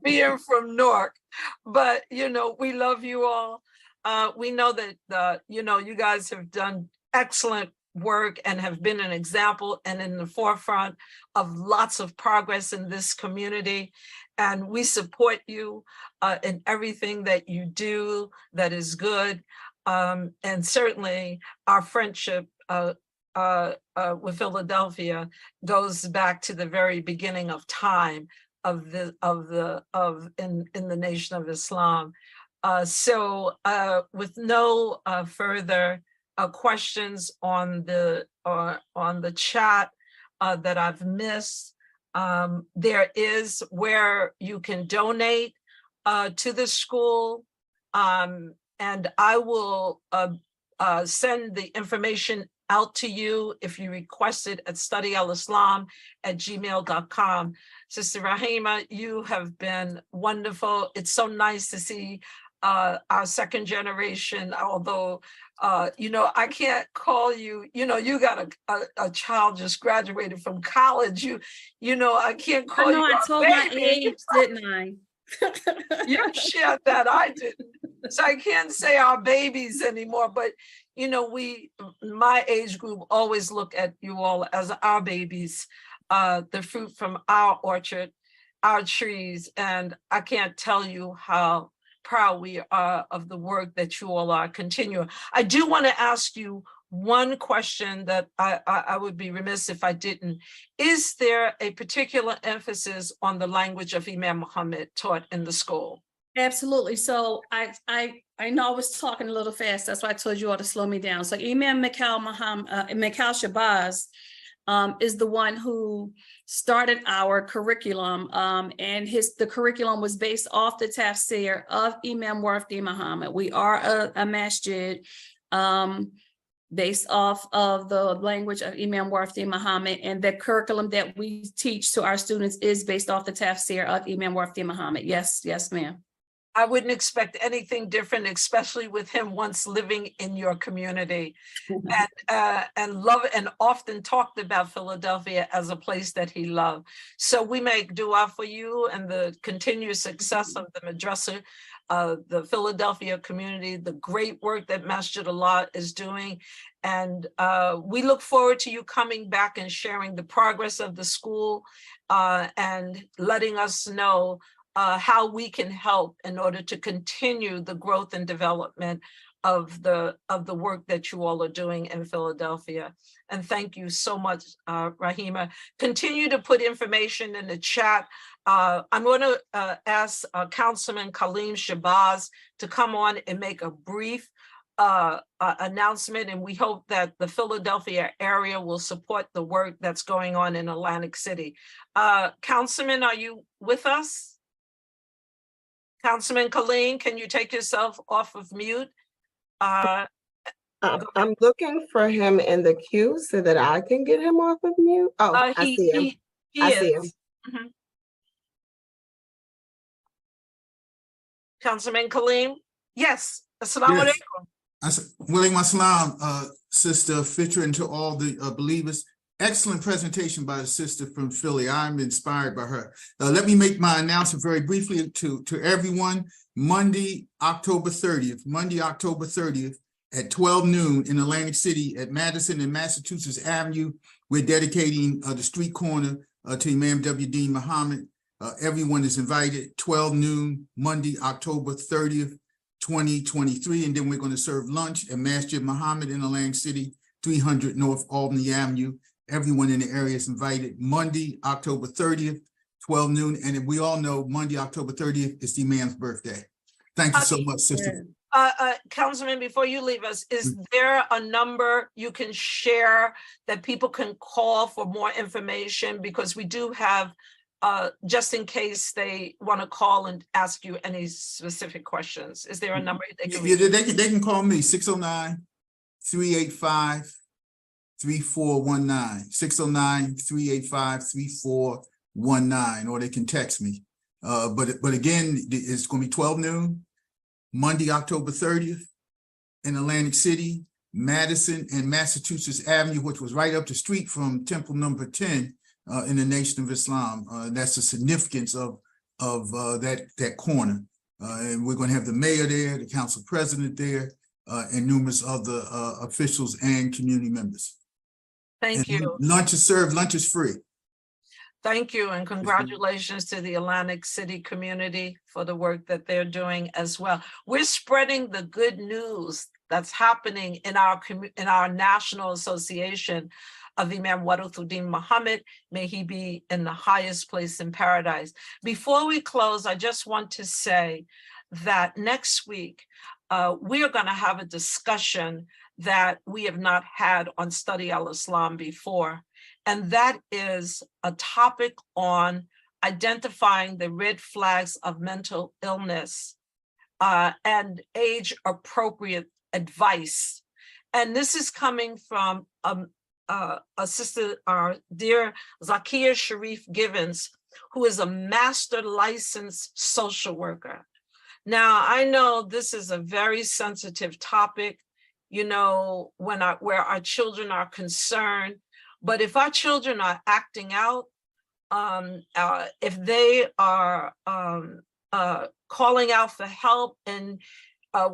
being from Newark. But, we love you all. We know that, you guys have done excellent work and have been an example and in the forefront of lots of progress in this community. And we support you in everything that you do that is good. And certainly our friendship with Philadelphia goes back to the very beginning of time in the Nation of Islam. So with no further questions on the chat that I've missed, there is where you can donate to the school, and I will send the information out to you if you request it at studyalislam@gmail.com. Sister Raheemah, you have been wonderful. It's so nice to see our second generation, although, I can't call you, you got a child just graduated from college. I can't call you. I told my age, didn't I? You shared that, I didn't. So I can't say our babies anymore, but my age group always look at you all as our babies, the fruit from our orchard, our trees. And I can't tell you how proud we are of the work that you all are continuing. I do want to ask you one question that I would be remiss if I didn't. Is there a particular emphasis on the language of Imam Muhammad taught in the school? Absolutely. So I know I was talking a little fast. That's why I told you all to slow me down. So Imam Mikhail Shabazz is the one who started our curriculum, and the curriculum was based off the tafsir of Imam Warfdi Muhammad. We are a masjid based off of the language of Imam Warfdi Muhammad, and the curriculum that we teach to our students is based off the tafsir of Imam Warfdi Muhammad. Yes, ma'am. I wouldn't expect anything different, especially with him once living in your community, and love and often talked about Philadelphia as a place that he loved. So we make dua for you and the continued success of the Madrasa, the Philadelphia community, the great work that Masjidullah is doing. And we look forward to you coming back and sharing the progress of the school and letting us know how we can help in order to continue the growth and development of the work that you all are doing in Philadelphia. And thank you so much, Raheemah. Continue to put information in the chat. I'm going to ask Councilman Kaleem Shabazz to come on and make a brief announcement, and we hope that the Philadelphia area will support the work that's going on in Atlantic City. Councilman, are you with us? Councilman Kaleem, can you take yourself off of mute? I'm looking for him in the queue so that I can get him off of mute. Oh, I see him. I see him. Mm-hmm. Councilman Kaleem? Yes. Assalamu alaikum. Walaikum assalam, Sister Fitrah, and to all the believers. Excellent presentation by the sister from Philly. I'm inspired by her. Let me make my announcement very briefly to everyone. Monday, October 30th at 12 noon in Atlantic City at Madison and Massachusetts Avenue. We're dedicating the street corner to Imam W.D. Muhammad. Everyone is invited, 12 noon, Monday, October 30th, 2023. And then we're going to serve lunch at Masjid Muhammad in Atlantic City, 300 North Albany Avenue. Everyone in the area is invited. Monday, October 30th, 12 noon. And we all know Monday, October 30th is the Imam's birthday. Thank you so much, Sister. Councilman, before you leave us, is there a number you can share that people can call for more information? Because we do have, just in case they want to call and ask you any specific questions. Is there a number they can reach? They can call me, 609-385-3419, 609-385-3419, or they can text me. But again, it's going to be 12 noon, Monday, October 30th in Atlantic City, Madison and Massachusetts Avenue, which was right up the street from Temple number 10 in the Nation of Islam. That's the significance of that corner. And we're going to have the mayor there, the council president there, and numerous other officials and community members. Thank you. Lunch is served, lunch is free. Thank you, and congratulations to the Atlantic City community for the work that they're doing as well. We're spreading the good news that's happening in our National Association of Imam Warith Muhammad. May he be in the highest place in paradise. Before we close, I just want to say that next week, we are going to have a discussion that we have not had on Study al-Islam before. And that is a topic on identifying the red flags of mental illness and age-appropriate advice. And this is coming from a sister, our dear Zakia Sharif Givens, who is a master licensed social worker. Now, I know this is a very sensitive topic, you know, where our children are concerned. But if our children are acting out, if they are calling out for help, and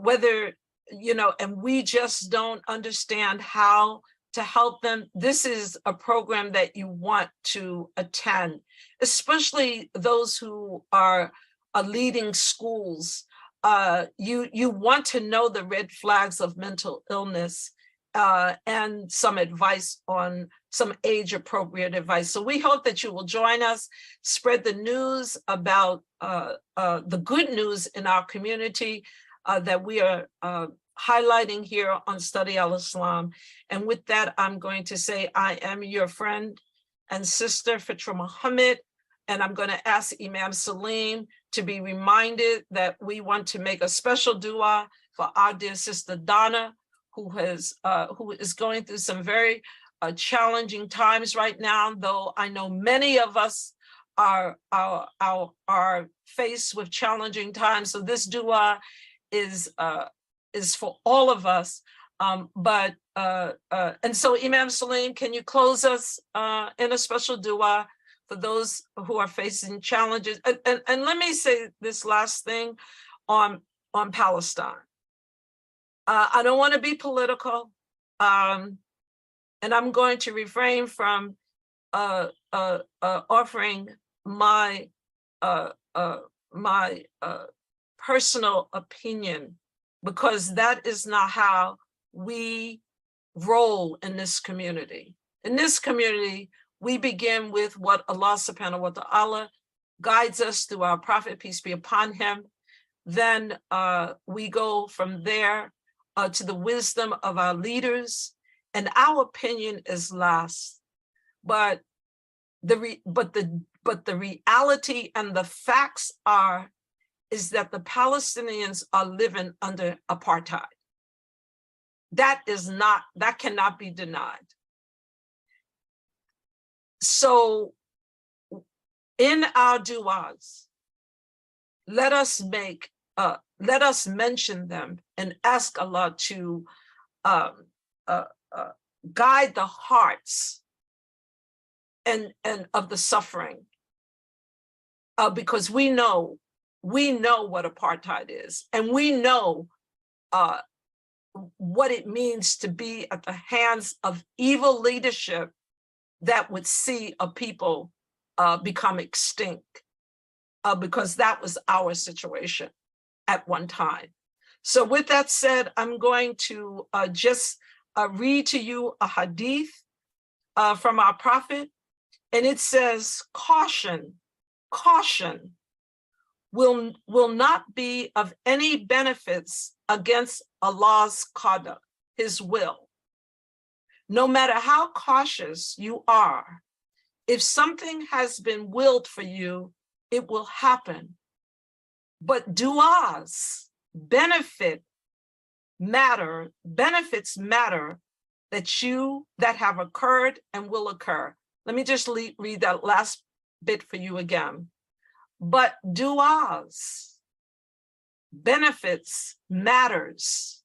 whether, you know, and we just don't understand how to help them, this is a program that you want to attend, especially those who are leading schools. You want to know the red flags of mental illness and some advice on some age-appropriate advice. So we hope that you will join us, spread the news about the good news in our community that we are highlighting here on Study Al-Islam. And with that, I'm going to say, I am your friend and sister, Fitrah Muhammad, and I'm going to ask Imam Salim to be reminded that we want to make a special dua for our dear sister Donna, who is going through some very challenging times right now, though I know many of us are faced with challenging times. So this dua is for all of us. And so Imam Salim, can you close us in a special dua for those who are facing challenges? And let me say this last thing on Palestine. I don't want to be political, and I'm going to refrain from offering my personal opinion, because that is not how we roll in this community. In this community, we begin with what Allah subhanahu wa ta'ala guides us through our prophet, peace be upon him. Then we go from there to the wisdom of our leaders, and our opinion is last. But the reality and the facts is that the Palestinians are living under apartheid. That cannot be denied. So in our du'as, let us mention them and ask Allah to guide the hearts and of the suffering, because we know what apartheid is, and we know what it means to be at the hands of evil leadership that would see a people become extinct, because that was our situation at one time. So with that said, I'm going to just read to you a hadith from our prophet, and it says, caution will not be of any benefits against Allah's qada, his will. No matter how cautious you are, if something has been willed for you, it will happen. But du'as, benefits matter that have occurred and will occur. Let me just read that last bit for you again. But du'as, benefits, matters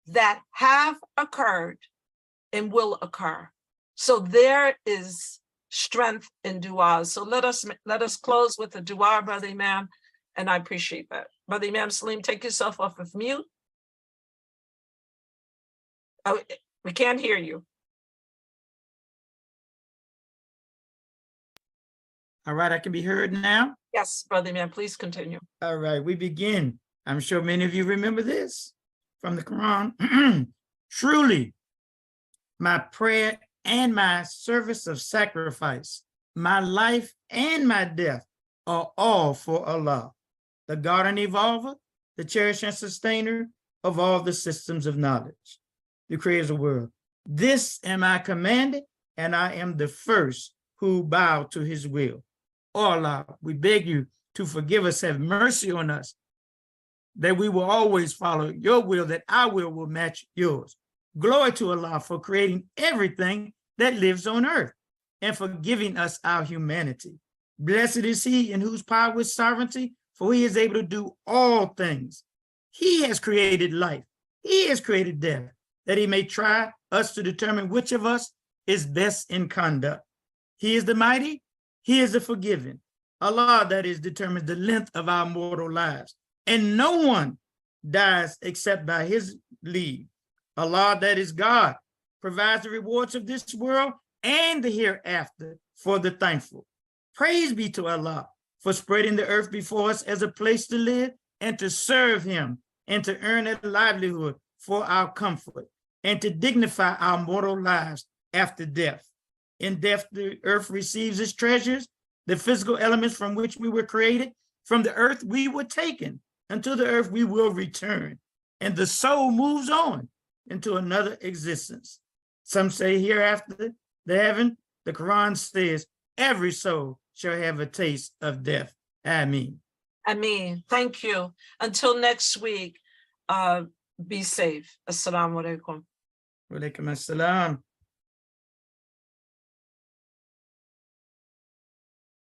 that have occurred and will occur. So there is strength in du'as. So let us close with a du'a, Brother Imam, and I appreciate that. Brother Imam Salim, take yourself off of mute. Oh, we can't hear you. All right, I can be heard now? Yes, Brother Imam, please continue. All right, we begin. I'm sure many of you remember this from the Quran. Truly, my prayer and my service of sacrifice, my life and my death are all for Allah, the God and Evolver, the cherisher and sustainer of all the systems of knowledge, the creator of the world. This am I commanded, and I am the first who bow to his will. Oh Allah, we beg you to forgive us, have mercy on us, that we will always follow your will, that our will match yours. Glory to Allah for creating everything that lives on earth and for giving us our humanity. Blessed is he in whose power is sovereignty, for he is able to do all things. He has created life. He has created death, that he may try us to determine which of us is best in conduct. He is the mighty. He is the forgiving. Allah, that is, determines the length of our mortal lives, and no one dies except by his leave. Allah, that is God, provides the rewards of this world and the hereafter for the thankful. Praise be to Allah for spreading the earth before us as a place to live and to serve him and to earn a livelihood for our comfort and to dignify our mortal lives after death. In death, the earth receives its treasures, the physical elements from which we were created. From the earth we were taken, and to the earth we will return. And the soul moves on into another existence. Some say hereafter the heaven. The Quran says every soul shall have a taste of death. Ameen. Ameen. Thank you. Until next week, be safe. Assalamu alaikum. Wa alaikum assalam.